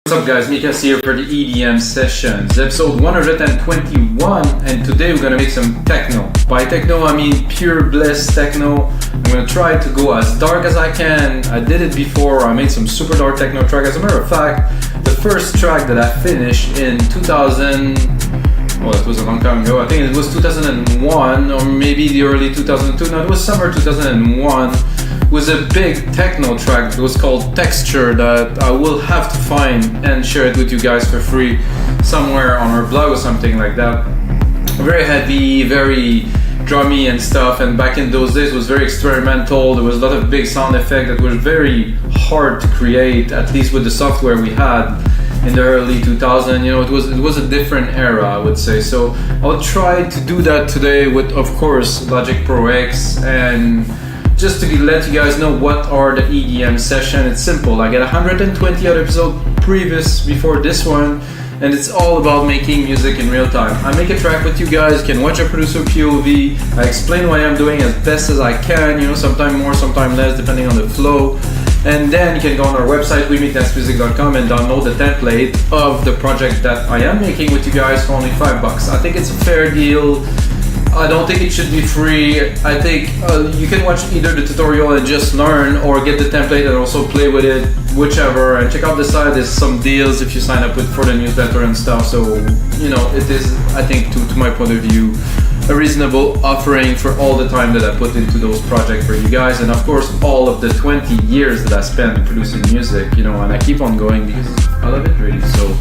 What's up guys, Mikas here for the EDM sessions, episode 121, and today we're gonna make some techno. By techno I mean pure bliss techno. I'm gonna try to go as dark as I can. I did it before, I made some super dark techno track. As a matter of fact, the first track that I finished in 2000, well that was a long time ago, I think it was 2001 or maybe the early 2002, no it was summer 2001. Was a big techno track that was called Texture that I will have to find and share it with you guys for free somewhere on our blog or something like that. Very heavy, very drummy and stuff, and back in those days it was very experimental. There was a lot of big sound effects that were very hard to create, at least with the software we had in the early 2000s. You know, it was a different era, I would say. So I'll try to do that today with, of course, Logic Pro X. And just to let you guys know what are the EDM session, it's simple. I got 120 other episodes previous before this one, and it's all about making music in real time. I make a track with you guys, you can watch a producer POV, I explain what I'm doing as best as I can, you know, sometimes more, sometimes less, depending on the flow. And then you can go on our website, wemeekdancemusic.com, and download the template of the project that I am making with you guys for only $5. I think it's a fair deal. I don't think it should be free. I think you can watch either the tutorial and just learn, or get the template and also play with it, whichever. And check out the site, there's some deals if you sign up for the newsletter and stuff. So, you know, it is, I think, to my point of view, a reasonable offering for all the time that I put into those projects for you guys. And of course, all of the 20 years that I spent producing music, you know, and I keep on going because I love it really. So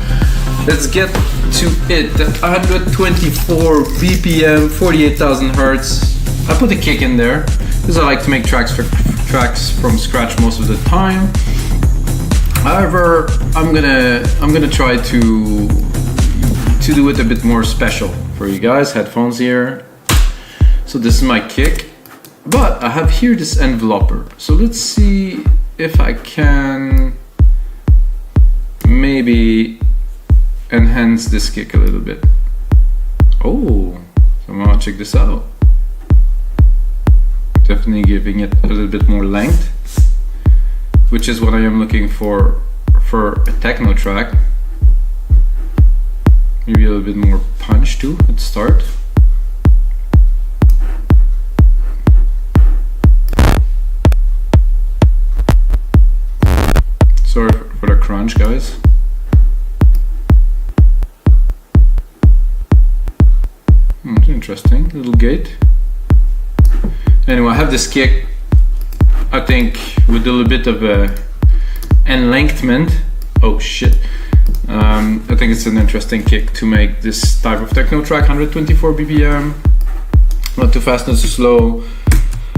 let's get to it. 124 BPM, 48,000 hertz. I put a kick in there because I like to make tracks from scratch most of the time. However, I'm gonna try to do it a bit more special for you guys. Headphones here. So this is my kick, but I have here this enveloper. So let's see if I can maybe enhance this kick a little bit. Oh, so I'm gonna check this out. Definitely giving it a little bit more length, which is what I am looking for a techno track. Maybe a little bit more punch too at the start. Sorry for the crunch, guys. It's interesting, little gate. Anyway, I have this kick, I think, with a little bit of a enlengthment. Oh shit. I think it's an interesting kick to make this type of techno track. 124 BPM, not too fast, not too slow.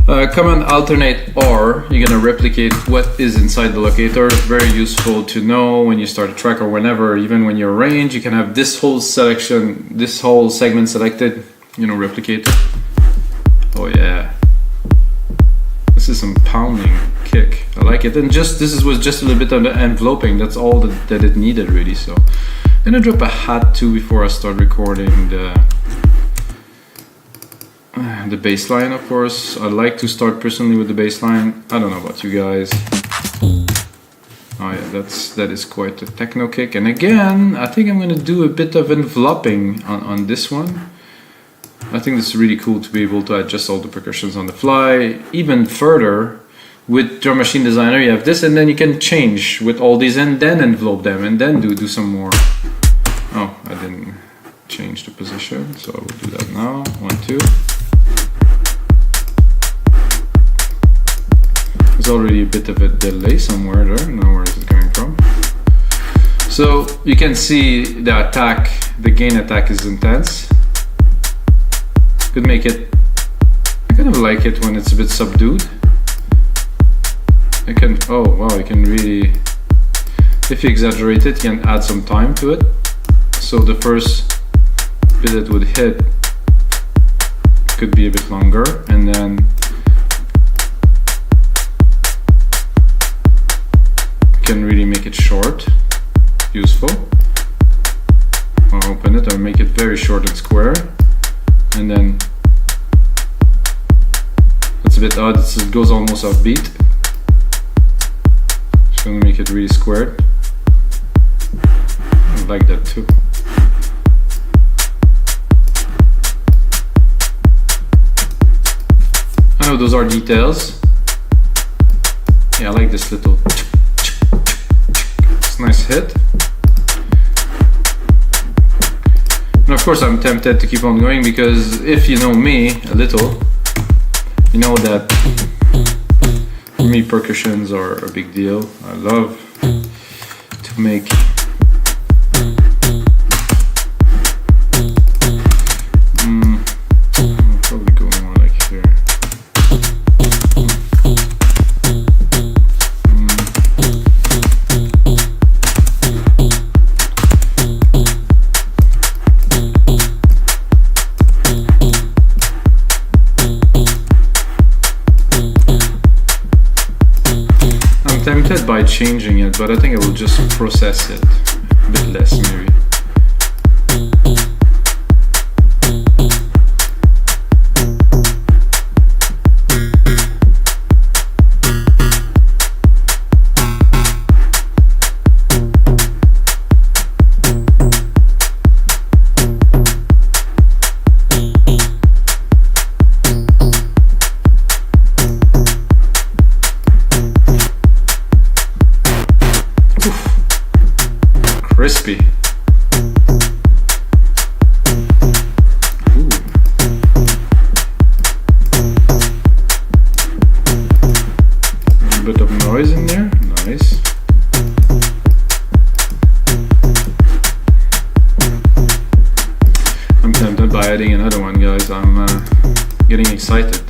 Command alternate R, you're gonna replicate what is inside the locator. Very useful to know when you start a track or whenever, even when you arrange, you can have this whole selection, this whole segment selected, you know, replicate it. Oh yeah, this is some pounding kick. I like it. And just this was just a little bit of the enveloping. That's all that it needed really. So I'm gonna drop a hat too before I start recording the bass line. Of course, I like to start personally with the bass line. I don't know about you guys. Oh yeah, that is quite a techno kick. And again, I think I'm gonna do a bit of enveloping on this one. I think this is really cool to be able to adjust all the percussions on the fly. Even further, with Drum Machine Designer, you have this, and then you can change with all these, and then envelope them, and then do some more. Oh, I didn't change the position, so I will do that now. 1, 2. There's already a bit of a delay somewhere there. I don't know where is it coming from. So you can see the attack, the gain attack is intense. Could make it, I kind of like it when it's a bit subdued. I can, oh wow, you can really, if you exaggerate it, you can add some time to it. So the first bit it would hit could be a bit longer, and then you can really make it short, useful. I'll open it, I'll make it very short and square. And then it's a bit odd, it goes almost off beat. Just gonna make it really squared. like that too. I know those are details. Yeah, I like this little. It's a nice hit. And of course I'm tempted to keep on going because if you know me a little, you know that for me percussions are a big deal. I love to make I'll probably go more like here. Tempted by changing it, but I think I will just process it a bit less maybe. Crispy. Ooh. A bit of noise in there. Nice. I'm tempted by adding another one, guys. I'm getting excited.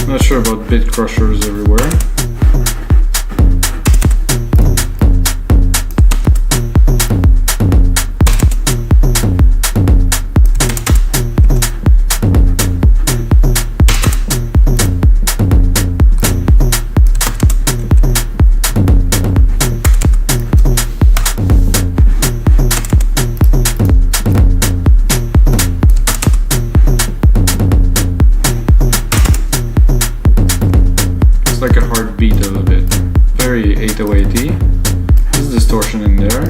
Not sure about bit crushers everywhere. Like a heartbeat a little bit. Very 808-y. There's distortion in there. I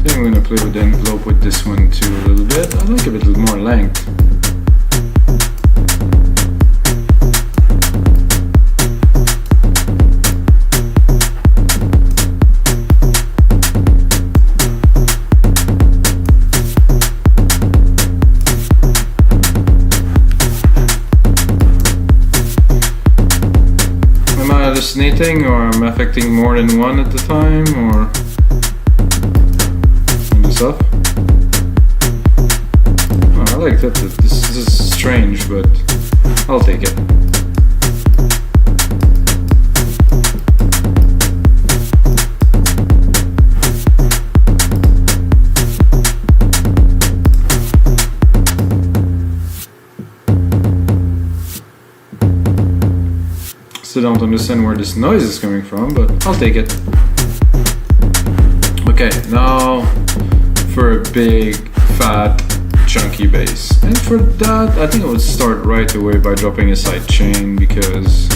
think I'm gonna play with the envelope with this one too a little bit. I like a bit more length. Hallucinating, or I'm affecting more than one at the time, or this up. Oh, I like that. This is strange, but I'll take it. Still don't understand where this noise is coming from, but I'll take it. Okay, now for a big, fat, chunky bass. And for that, I think I would start right away by dropping a side chain because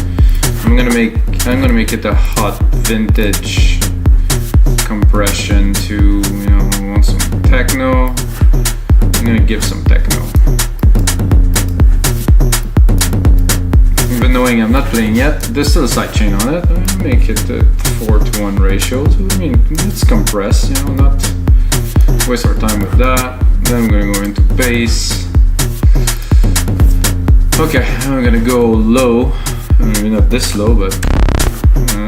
I'm gonna make it a hot vintage compression to, you know, I want some techno. I'm gonna give some techno. Even knowing I'm not playing yet, there's still a side chain on it. I'm gonna make it a 4:1 ratio. So I mean, let's compress, you know, not waste our time with that. Then I'm gonna go into bass. Okay, I'm gonna go low. Maybe not this low, but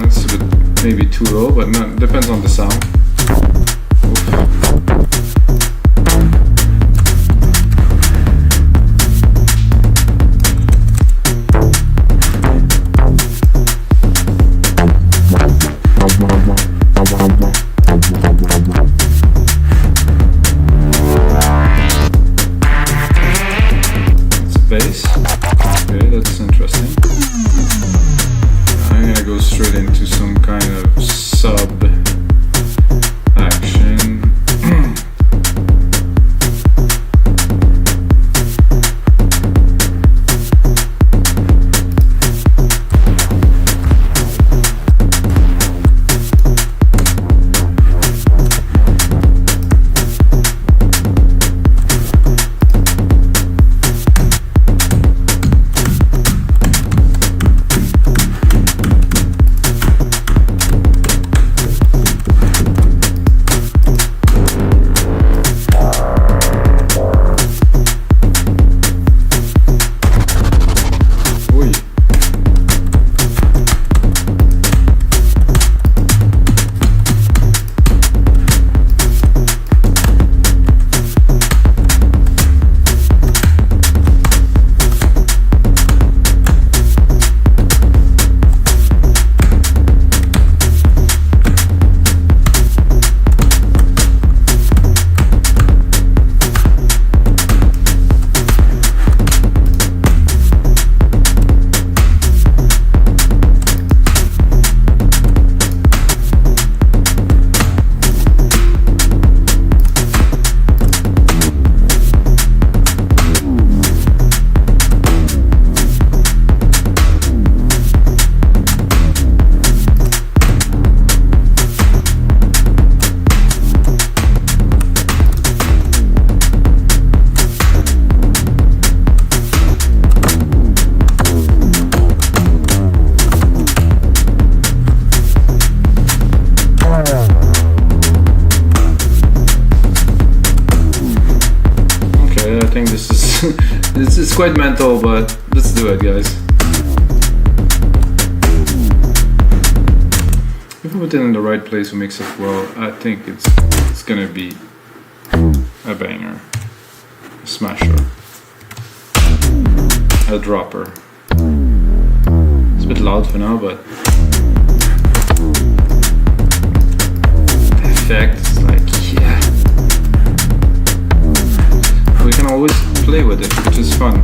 it's a bit maybe too low, but no, depends on the sound. bass. Okay, that's interesting. I'm gonna go straight into some kind of sub action. It's quite mental, but let's do it, guys. If we put it in the right place, we mix it well, I think it's gonna be a banger, a smasher, a dropper. It's a bit loud for now, but the effect is like, yeah. We can always play with it, which is fun.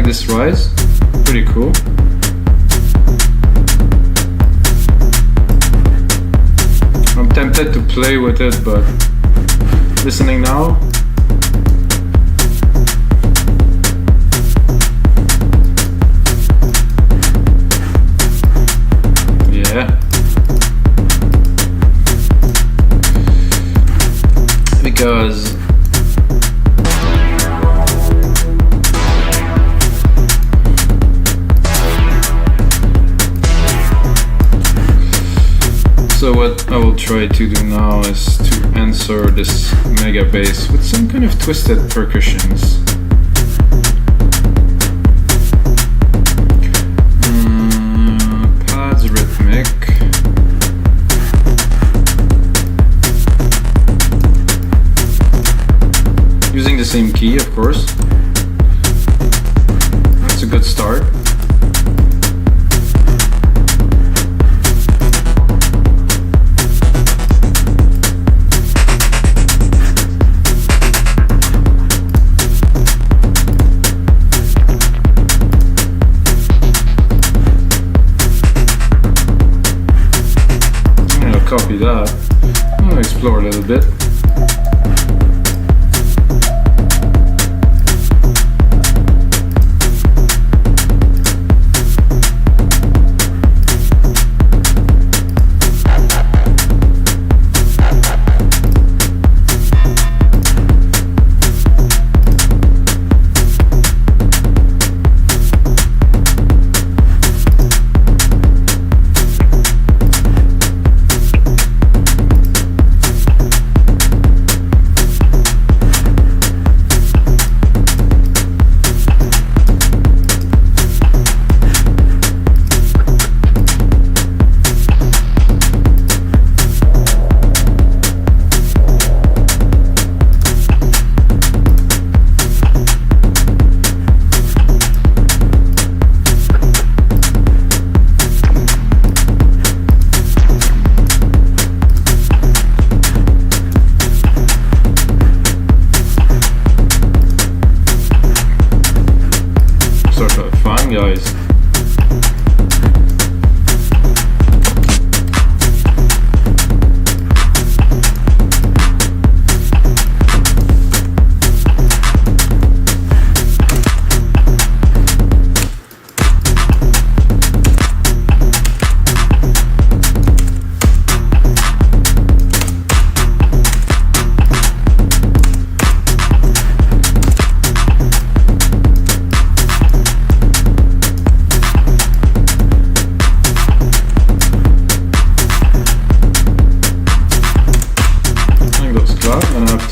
This rise, pretty cool. I'm tempted to play with it, but listening now, yeah, because so what I will try to do now is to answer this mega bass with some kind of twisted percussions. Pads rhythmic. Using the same key, of course. That's a good start. Copy that. I'm gonna explore a little bit.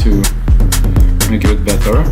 to make it a bit better.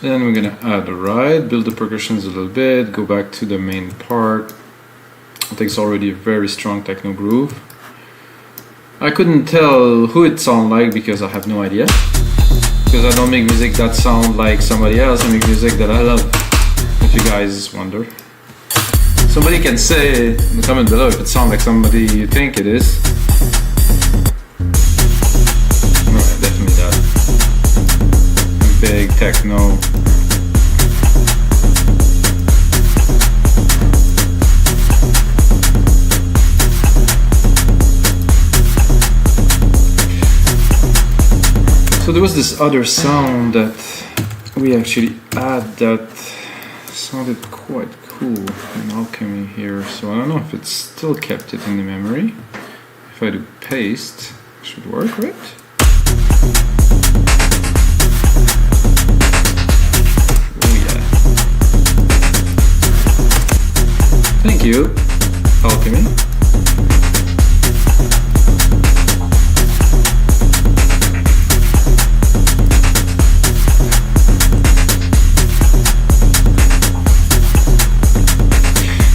Then we're gonna add a ride, build the percussions a little bit, go back to the main part. I think it's already a very strong techno groove. I couldn't tell who it sounded like because I have no idea. Because I don't make music that sound like somebody else, I make music that I love, if you guys wonder. Somebody can say in the comment below if it sounds like somebody you think it is. Alright, definitely that. Big techno. So there was this other sound that we actually had that sounded quite cool in Alchemy here, so I don't know if it still kept it in the memory. If I do paste, it should work, right? Oh yeah. Thank you, Alchemy.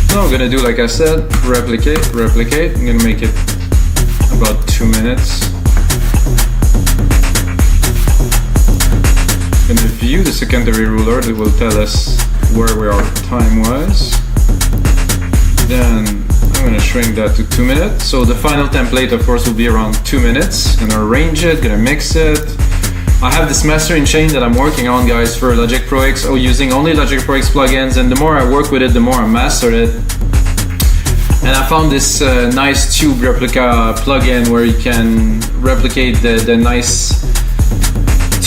Now I'm gonna do, like I said, replicate. I'm gonna make it about 2 minutes. I'm gonna view the secondary ruler that will tell us where we are time-wise. Then I'm gonna shrink that to 2 minutes. So the final template, of course, will be around 2 minutes. Gonna arrange it, gonna mix it. I have this mastering chain that I'm working on, guys, for Logic Pro X, using only Logic Pro X plugins, and the more I work with it, the more I master it. And I found this nice tube replica plugin where you can replicate the nice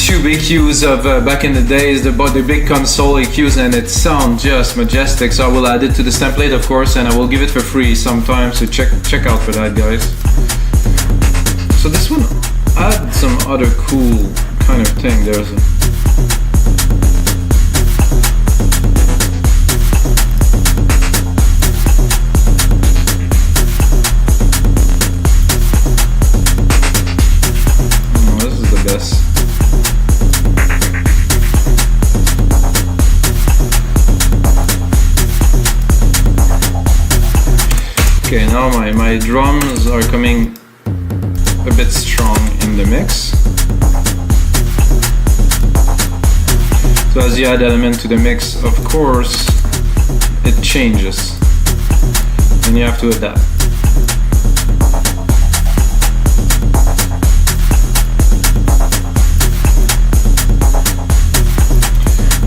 tube EQs of back in the days, the big console EQs, and it sounds just majestic. So I will add it to this template, of course, and I will give it for free sometime, so check out for that, guys. So this one had some other cool kind of thing. There's a this is the best. Okay, now my drums are coming a bit strong in the mix. So as you add element to the mix, of course, it changes, and you have to adapt.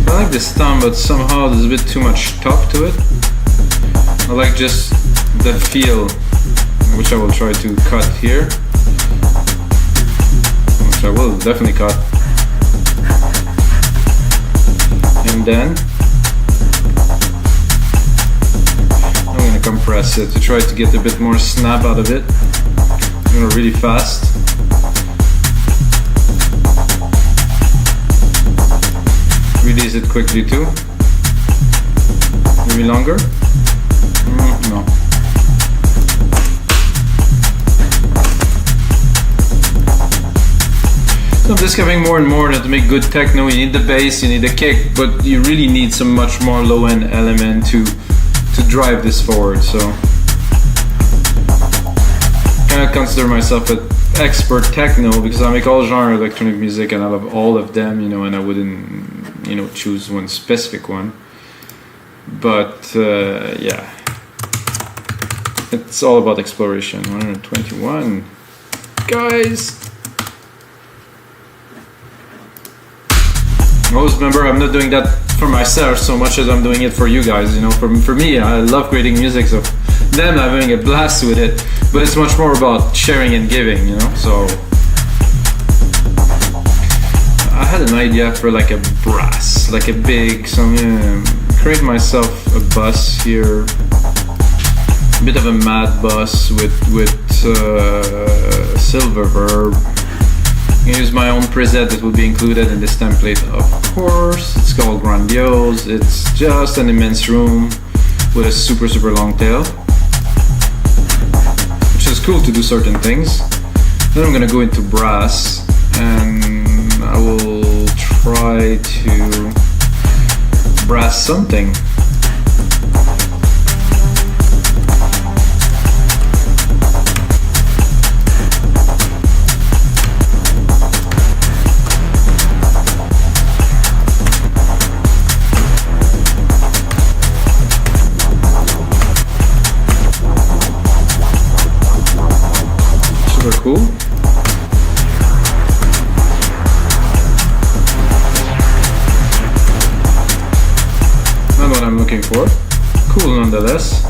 I like this thumb, but somehow there's a bit too much top to it. I like just the feel, which I will try to cut here, which I will definitely cut. And then I'm going to compress it to try to get a bit more snap out of it. I'm going really fast. Release it quickly too. Maybe longer? No. So I'm discovering more and more that to make good techno you need the bass, you need the kick, but you really need some much more low-end element to drive this forward. So I cannot consider myself an expert techno because I make all genre electronic music and I love all of them, you know, and I wouldn't, choose one specific one. But yeah, it's all about exploration. 121, guys. Always remember, I'm not doing that for myself so much as I'm doing it for you guys. For me, I love creating music, so them having a blast with it. But it's much more about sharing and giving, So I had an idea for like a brass, like a big. So I'm gonna create myself a bus here, a bit of a mad bus with silver verb. I can use my own preset that will be included in this template, of course. It's called Grandiose. It's just an immense room with a super long tail, which is cool to do certain things. Then I'm gonna go into brass, and I will try to brass something. Super cool. Not what I'm looking for. Cool nonetheless.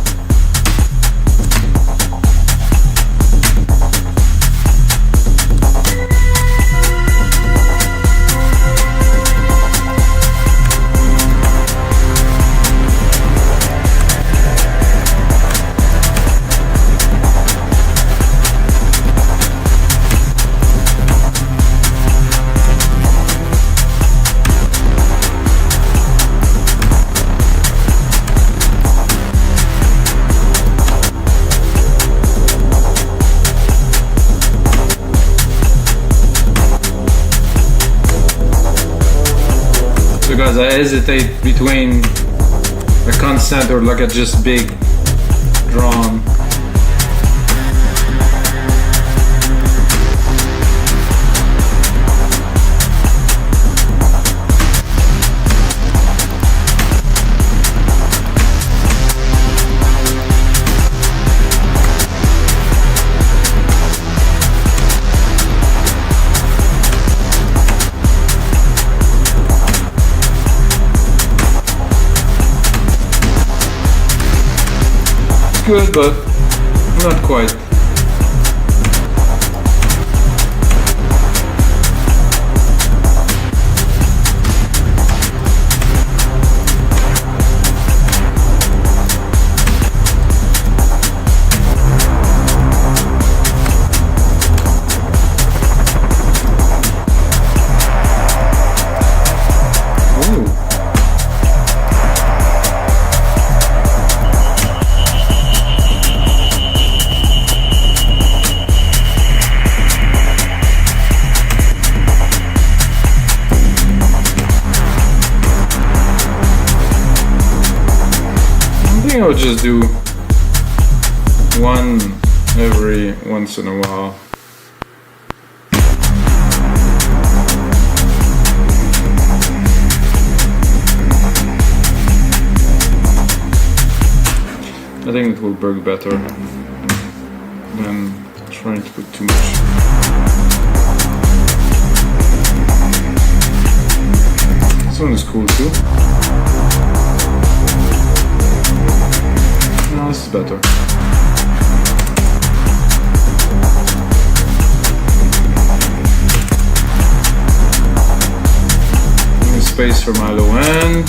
Because I hesitate between a constant or like a just big drum. Good, but not quite. I would just do one every once in a while. I think it will work better than trying to put too much. This one is cool too. No, this is better. Space for my low end.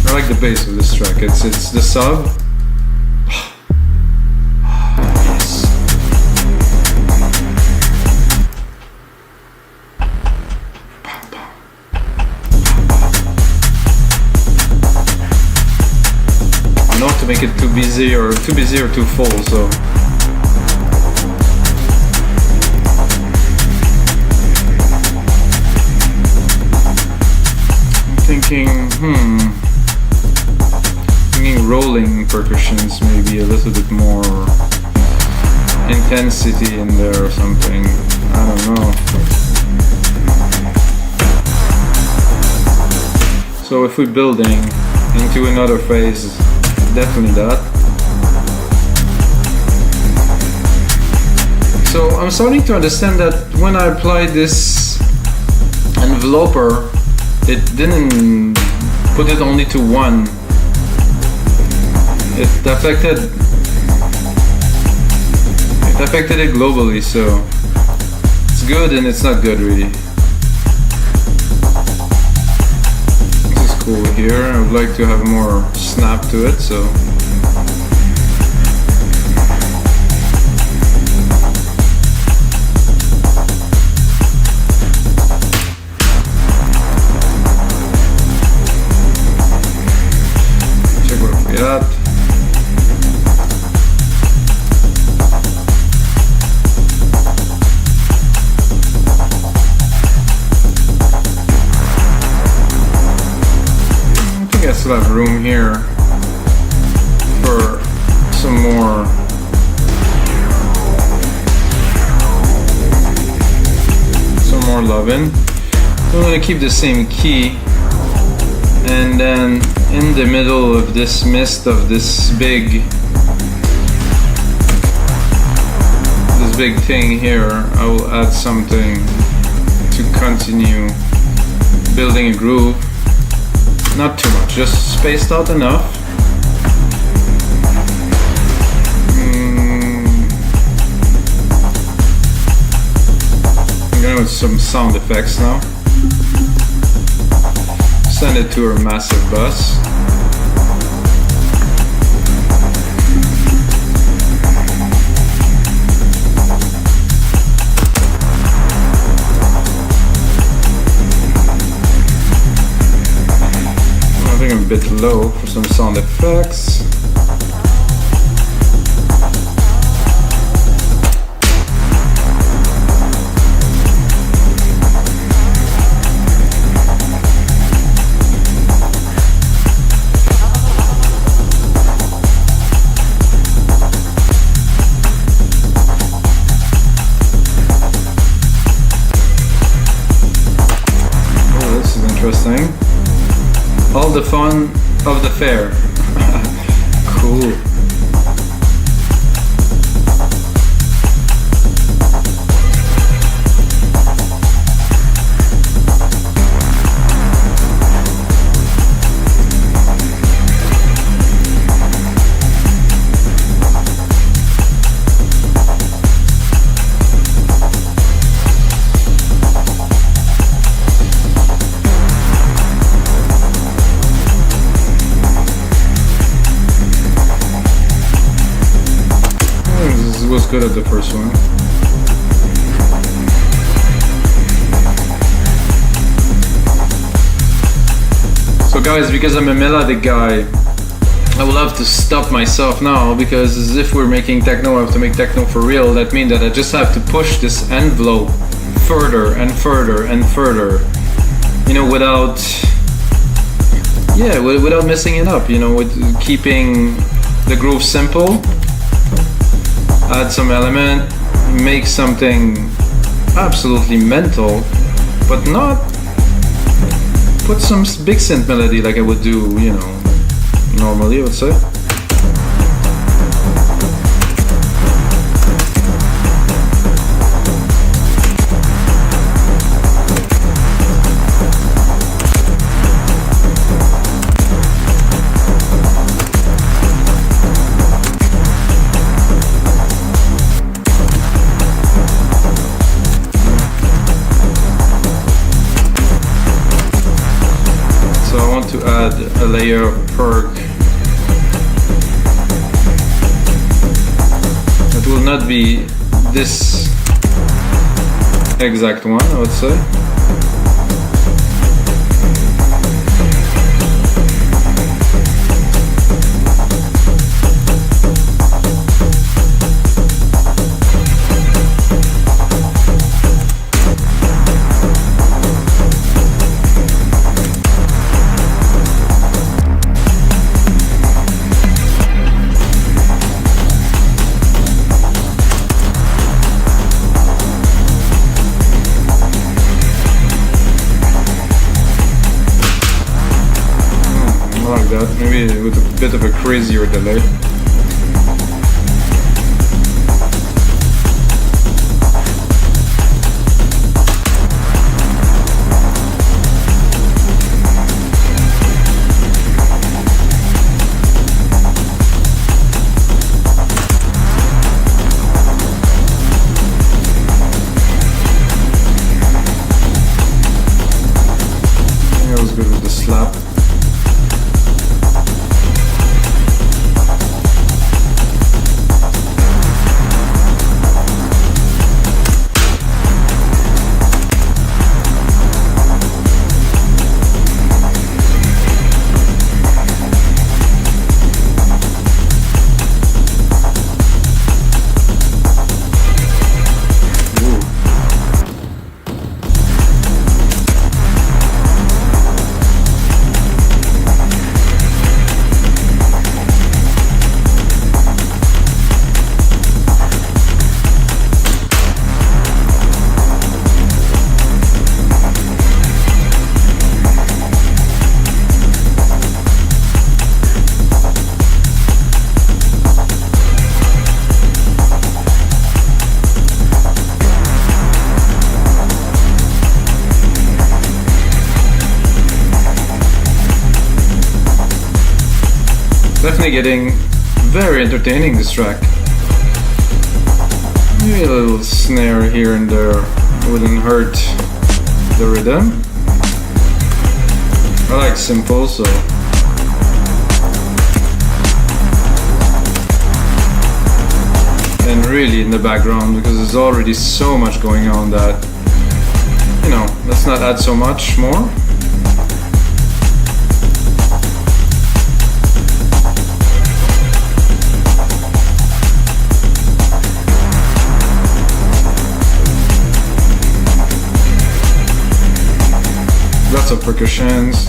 I like the bass of this track. It's the sub. Not to make it too busy or too full, so thinking rolling percussions, maybe a little bit more intensity in there or something. I don't know. So if we're building into another phase, definitely that. So I'm starting to understand that when I applied this enveloper, it didn't put it only to one. It affected it globally, so it's good and it's not good really. This is cool here. I would like to have more snap to it, so check what we got. I still have room here for some more loving. I'm going to keep the same key, and then in the middle of this mist of this big thing here, I will add something to continue building a groove. Not too much, just spaced out enough. I'm going with some sound effects now. Send it to our massive bus. A bit low for some sound effects. Oh, this is interesting. All the fun of the fair. Cool. Was good at the first one. So guys, because I'm a melodic guy, I will have to stop myself now, because as if we're making techno, I have to make techno for real. That means that I just have to push this envelope further and further and further, you know, without messing it up, you know, with keeping the groove simple. Add some element, make something absolutely mental, but not put some big synth melody like I would do, you know, normally I would say. To add a layer of perk that will not be this exact one, I would say. bit of a crazier delay. Good with the slap. Definitely getting very entertaining, this track. Maybe a little snare here and there wouldn't hurt the rhythm. I like simple, so and really in the background, because there's already so much going on that, you know, let's not add so much more. Lots of percussions.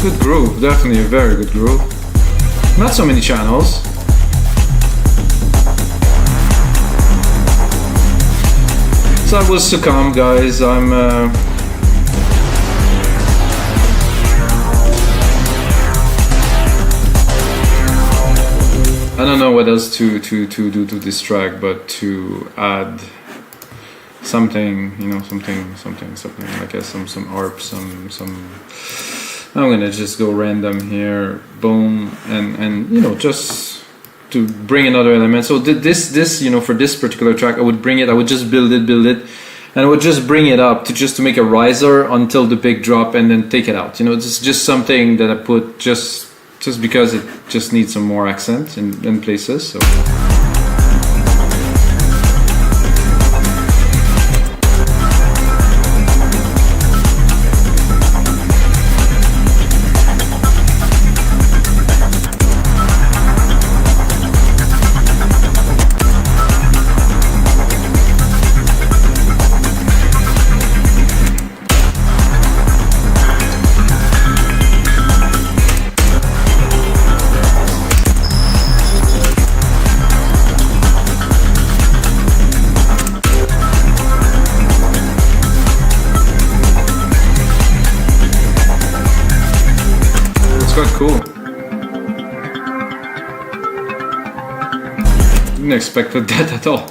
Good groove, definitely a very good groove. Not so many channels. So that was to come, guys. I don't know what else to do to this track, but to add something, you know, something, like some arp, some. I'm gonna just go random here, boom, and you know, just to bring another element. So this, you know, for this particular track, I would just build it, and I would just bring it up to make a riser until the big drop, and then take it out. You know, it's just something that I put just because it just needs some more accent in places. So. Cool. Didn't expect that at all.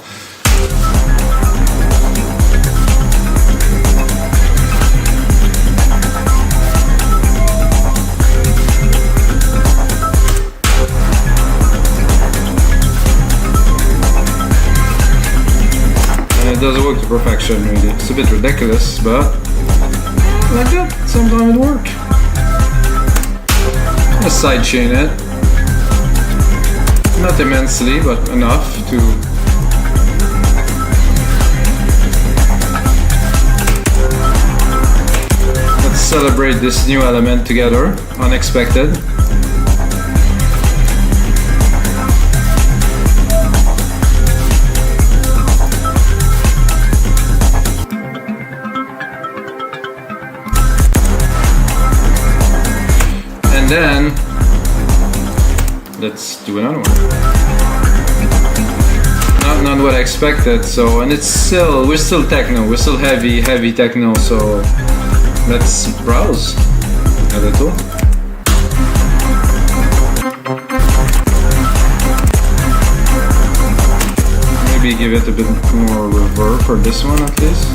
And it doesn't work to perfection, really. It's a bit ridiculous, but like that, sometimes it works. I'll sidechain it, not immensely, but enough to let's celebrate this new element together, unexpected. And then let's do another one. Not what I expected. So, and we're still techno. We're still heavy techno. So let's browse a little. give it a bit more reverb for this one at least.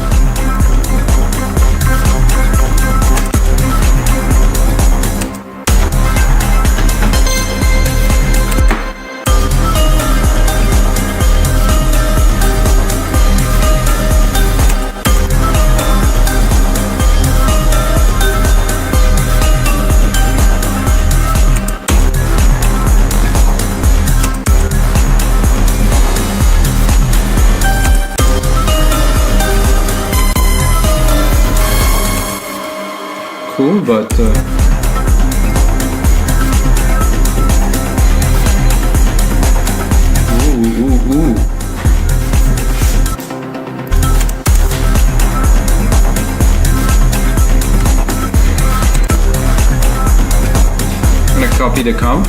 Cool, but ooh. I'm gonna copy the comp.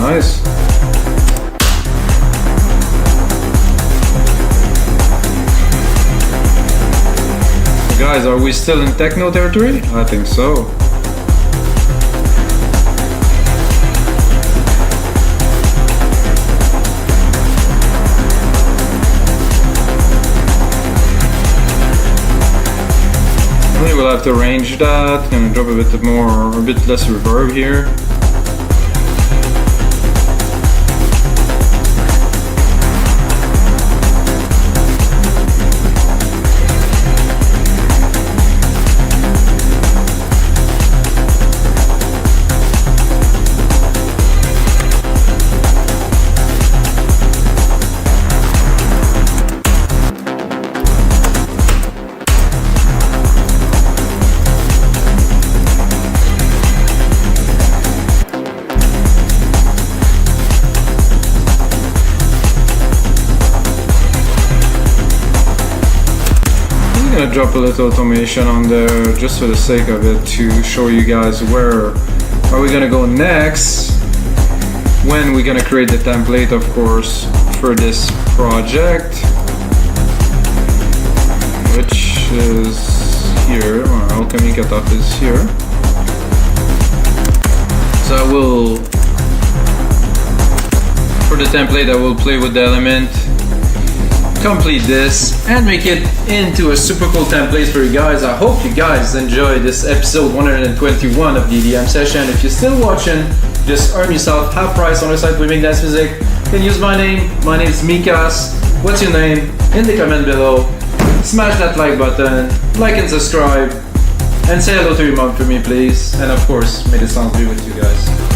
Nice. Guys, are we still in techno territory? I think so. Maybe we'll have to arrange that. Gonna drop a bit less reverb here. I'm gonna drop a little automation on there just for the sake of it to show you guys where are we gonna go next when we're gonna create the template, of course, for this project, which is here. Well, Alchemy Cutoff is here. So I will, for the template, I will play with the element, complete this, and make it into a super cool template for you guys. I hope you guys enjoyed this episode 121 of the EDM session. If you're still watching, just earn yourself half price on our site We Make Dance Music. You can use my name. My name is Mikas. What's your name? In the comment below. Smash that like button, like and subscribe, and say hello to your mom for me, please. And of course, may the sound be with you guys.